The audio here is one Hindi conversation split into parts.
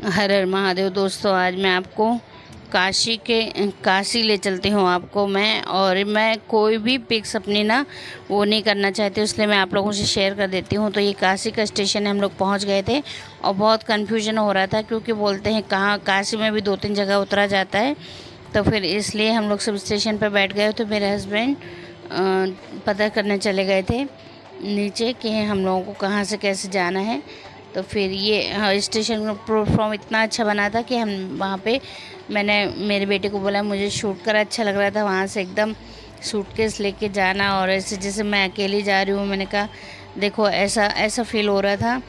हर हर महादेव। दोस्तों, आज मैं आपको काशी ले चलती हूँ आपको मैं। और मैं कोई भी पिक्स अपनी ना वो नहीं करना चाहती, इसलिए मैं आप लोगों से शेयर कर देती हूँ। तो ये काशी का स्टेशन है, हम लोग पहुँच गए थे और बहुत कन्फ्यूजन हो रहा था क्योंकि बोलते हैं कहाँ काशी में भी 2-3 जगह उतरा जाता है। तो फिर इसलिए हम लोग सब स्टेशन पर बैठ गए। तो मेरे हस्बैंड पता करने चले गए थे नीचे कि हम लोगों को कहाँ से कैसे जाना है। तो फिर ये स्टेशन प्लेटफॉर्म इतना अच्छा बना था कि हम वहाँ पे मैंने मेरे बेटे को बोला, मुझे शूट कर अच्छा लग रहा था वहाँ से एकदम सूटकेस लेके जाना, और ऐसे जैसे मैं अकेली जा रही हूँ। मैंने कहा देखो ऐसा ऐसा फील हो रहा था।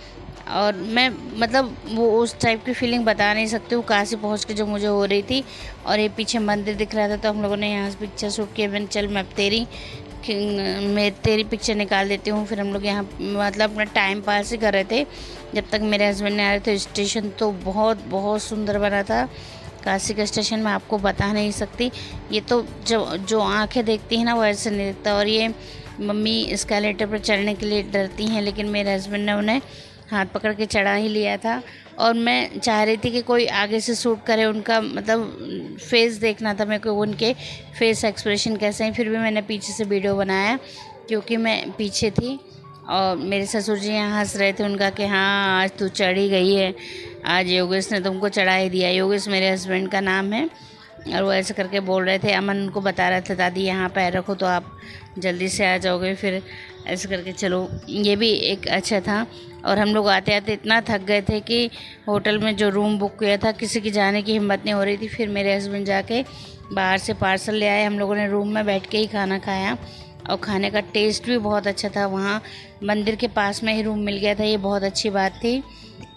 और मैं मतलब वो उस टाइप की फीलिंग बता नहीं सकती हूँ काशी पहुँच के जो मुझे हो रही थी। और ये पीछे मंदिर दिख रहा था, तो हम लोगों ने यहाँ से पिक्चर शूट किया। मैंने चल मैं तेरी पिक्चर निकाल देती हूँ। फिर हम लोग यहाँ मतलब अपना टाइम पास ही कर रहे थे जब तक मेरे हस्बैंड ने आ रहे थे। स्टेशन तो बहुत बहुत सुंदर बना था। काशी का स्टेशन मैं आपको बता नहीं सकती। ये तो जो जो आंखें देखती हैं ना वो ऐसे नहीं दिखता। और ये मम्मी एस्केलेटर पर चढ़ने के लिए डरती हैं, लेकिन मेरे हस्बैंड ने उन्हें हाथ पकड़ के चढ़ा ही लिया था। और मैं चाह रही थी कि कोई आगे से शूट करे, उनका मतलब फेस देखना था मेरे को, उनके फेस एक्सप्रेशन कैसे हैं। फिर भी मैंने पीछे से वीडियो बनाया क्योंकि मैं पीछे थी। और मेरे ससुर जी यहाँ हंस रहे थे उनका कि हाँ आज तू चढ़ी गई है, आज योगेश ने तुमको चढ़ा ही दिया। योगेश मेरे हस्बैंड का नाम है। और वो ऐसे करके बोल रहे थे। अमन उनको बता रहा था दादी यहाँ पैर रखो तो आप जल्दी से आ जाओगे। फिर ऐसे करके चलो, ये भी एक अच्छा था। और हम लोग आते आते इतना थक गए थे कि होटल में जो रूम बुक किया था किसी की जाने की हिम्मत नहीं हो रही थी। फिर मेरे हस्बैंड जाके बाहर से पार्सल ले आए। हम लोगों ने रूम में बैठ के ही खाना खाया और खाने का टेस्ट भी बहुत अच्छा था। वहाँ मंदिर के पास में ही रूम मिल गया था, ये बहुत अच्छी बात थी।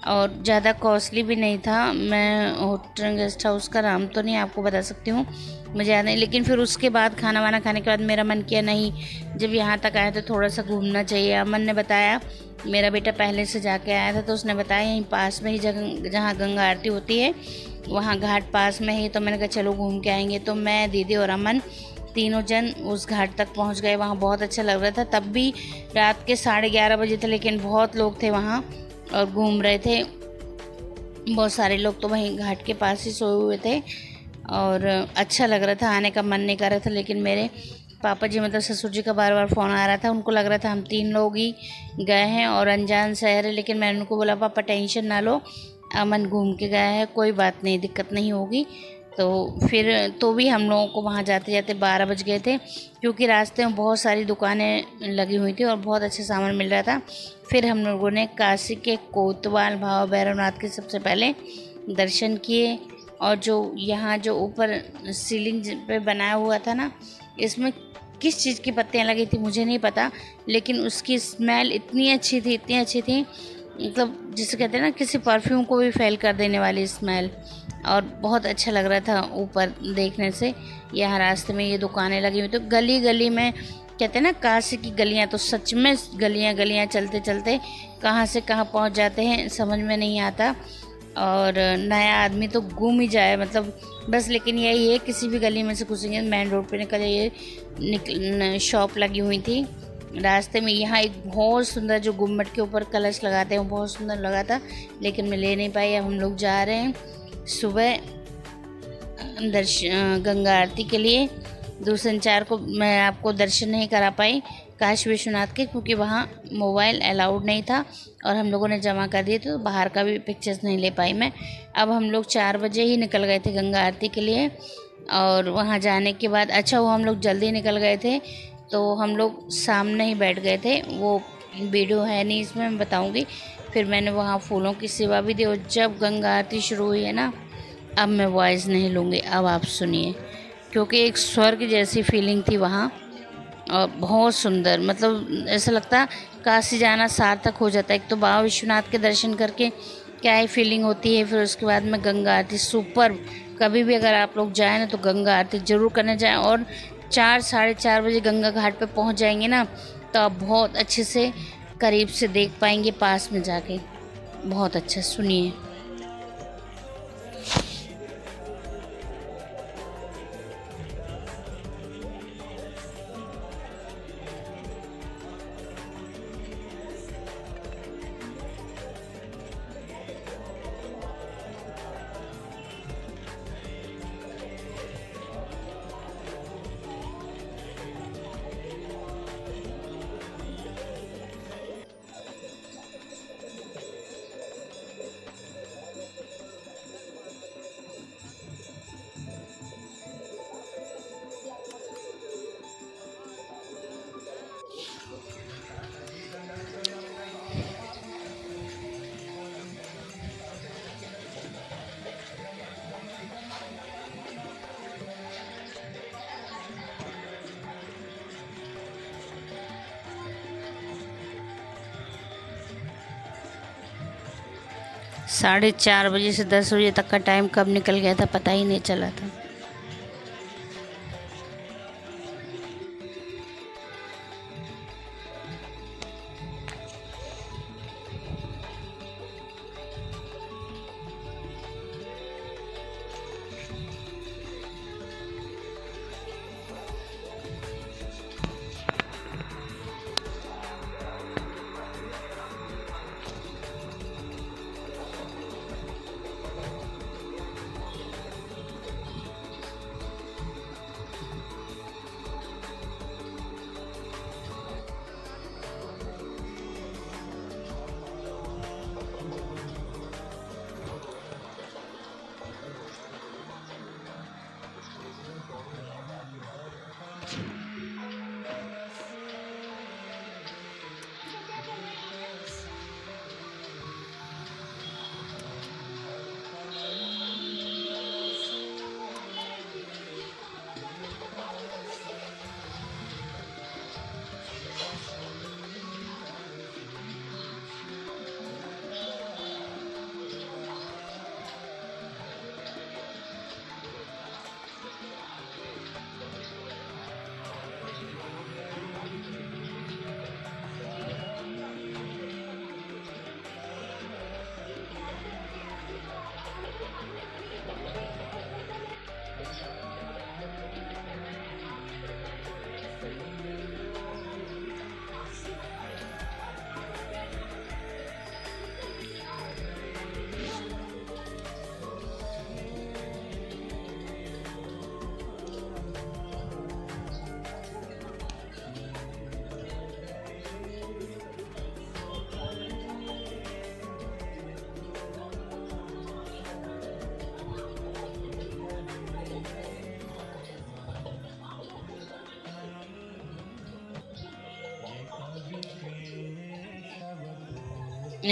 और ज़्यादा कॉस्टली भी नहीं था। मैं होटल गेस्ट हाउस का नाम तो नहीं आपको बता सकती हूँ, मुझे याद नहीं। लेकिन फिर उसके बाद खाना वाना खाने के बाद मेरा मन किया नहीं, जब यहाँ तक आए तो थोड़ा सा घूमना चाहिए। अमन ने बताया, मेरा बेटा पहले से जाके आया था तो उसने बताया यहीं पास में ही जगह जहाँ गंगा आरती होती है वहाँ घाट पास में ही। तो मैंने कहा चलो घूम के आएंगे। तो मैं, दीदी और अमन तीनों जन उस घाट तक पहुँच गए। वहाँ बहुत अच्छा लग रहा था। तब भी रात के 11:30 बजे थे, लेकिन बहुत लोग थे वहाँ और घूम रहे थे। बहुत सारे लोग तो वहीं घाट के पास ही सोए हुए थे और अच्छा लग रहा था। आने का मन नहीं कर रहा था, लेकिन मेरे पापा जी मतलब ससुर जी का बार बार फ़ोन आ रहा था। उनको लग रहा था हम 3 लोग ही गए हैं और अनजान शहर है। लेकिन मैंने उनको बोला पापा टेंशन ना लो, अमन घूम के गया है, कोई बात नहीं, दिक्कत नहीं होगी। तो फिर तो भी हम लोगों को वहाँ जाते जाते 12 बज गए थे क्योंकि रास्ते में बहुत सारी दुकानें लगी हुई थी और बहुत अच्छा सामान मिल रहा था। फिर हम लोगों ने काशी के कोतवाल भाव भैरवनाथ के सबसे पहले दर्शन किए। और जो यहाँ जो ऊपर सीलिंग पे बनाया हुआ था ना, इसमें किस चीज़ की पत्तियाँ लगी थी मुझे नहीं पता, लेकिन उसकी स्मेल इतनी अच्छी थी, इतनी अच्छी थी, मतलब जिसे कहते हैं ना किसी परफ्यूम को भी फेल कर देने वाली स्मेल। और बहुत अच्छा लग रहा था ऊपर देखने से। यहाँ रास्ते में ये दुकानें लगी हुई, तो गली गली में कहते हैं ना काशी की गलियाँ, तो सच में गलियाँ गलियाँ चलते चलते कहाँ से कहाँ पहुँच जाते हैं समझ में नहीं आता। और नया आदमी तो घूम ही जाए मतलब बस। लेकिन यही है किसी भी गली में से घुसेंगे मेन रोड पे निकले, ये शॉप लगी हुई थी रास्ते में। यहाँ एक बहुत सुंदर जो गुम्बद के ऊपर कलश लगाते हैं वो बहुत सुंदर लगा था, लेकिन मैं ले नहीं पाई। अब हम लोग जा रहे हैं सुबह गंगा आरती के लिए। दूरसंचार को मैं आपको दर्शन नहीं करा पाई काशी विश्वनाथ के, क्योंकि वहाँ मोबाइल अलाउड नहीं था और हम लोगों ने जमा कर दिए, तो बाहर का भी पिक्चर्स नहीं ले पाई मैं। अब हम लोग 4 बजे ही निकल गए थे गंगा आरती के लिए। और वहाँ जाने के बाद अच्छा वो हम लोग जल्दी निकल गए थे, तो हम लोग सामने ही बैठ गए थे। वो वीडियो है नहीं इसमें, मैं बताऊँगी। फिर मैंने वहाँ फूलों की सेवा भी दी। और जब गंगा आरती शुरू हुई है ना, अब मैं वॉइस नहीं लूँगी, अब आप सुनिए, क्योंकि एक स्वर्ग जैसी फीलिंग थी वहाँ। और बहुत सुंदर, मतलब ऐसा लगता काशी जाना सार्थक हो जाता है। एक तो बाबा विश्वनाथ के दर्शन करके क्या ही फीलिंग होती है, फिर उसके बाद में गंगा आरती सुपर। कभी भी अगर आप लोग जाएँ ना तो गंगा आरती ज़रूर करने जाएँ। और 4-4:30 बजे गंगा घाट पे पहुँच जाएंगे ना तो आप बहुत अच्छे से करीब से देख पाएंगे पास में जाके। बहुत अच्छा, सुनिए। 4:30 से 10 बजे तक का टाइम कब निकल गया था पता ही नहीं चला था।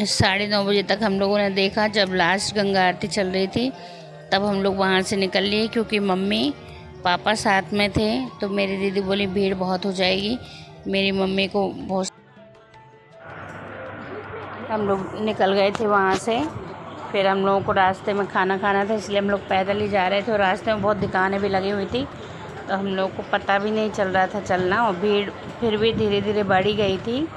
साढ़े 9 बजे तक हम लोगों ने देखा, जब लास्ट गंगा आरती चल रही थी तब हम लोग वहाँ से निकल लिए, क्योंकि मम्मी पापा साथ में थे। तो मेरी दीदी बोली भीड़ बहुत हो जाएगी, मेरी मम्मी को बहुत। हम लोग निकल गए थे वहाँ से। फिर हम लोगों को रास्ते में खाना खाना था, इसलिए हम लोग पैदल ही जा रहे थे और रास्ते में बहुत दुकानें भी लगी हुई थी, तो हम लोग को पता भी नहीं चल रहा था चलना, और भीड़ फिर भी धीरे धीरे बढ़ी गई थी।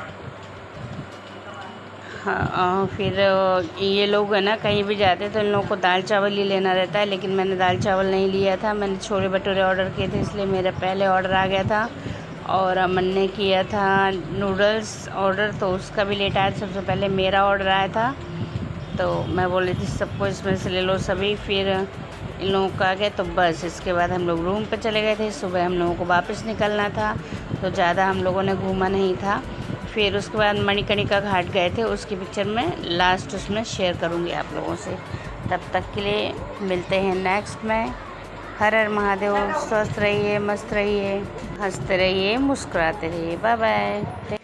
हाँ, फिर ये लोग है ना कहीं भी जाते तो इन लोगों को दाल चावल ही लेना रहता है, लेकिन मैंने दाल चावल नहीं लिया था, मैंने छोले भटूरे ऑर्डर किए थे, इसलिए मेरा पहले ऑर्डर आ गया था। और अमन ने किया था नूडल्स ऑर्डर, तो उसका भी लेट आया। सबसे पहले मेरा ऑर्डर आया था, तो मैं बोली थी सबको इसमें से ले लो सभी। फिर इन लोगों का आ गया, तो बस इसके बाद हम लोग रूम पर चले गए थे। सुबह हम लोगों को वापस निकलना था, तो ज़्यादा हम लोगों ने घूमा नहीं था। फिर उसके बाद मणिकर्णिका घाट गए थे, उसकी पिक्चर में लास्ट उसमें शेयर करूँगी आप लोगों से। तब तक के लिए मिलते हैं नेक्स्ट में। हर हर महादेव। स्वस्थ रहिए, मस्त रहिए, हंसते रहिए, मुस्कुराते रहिए। Bye bye.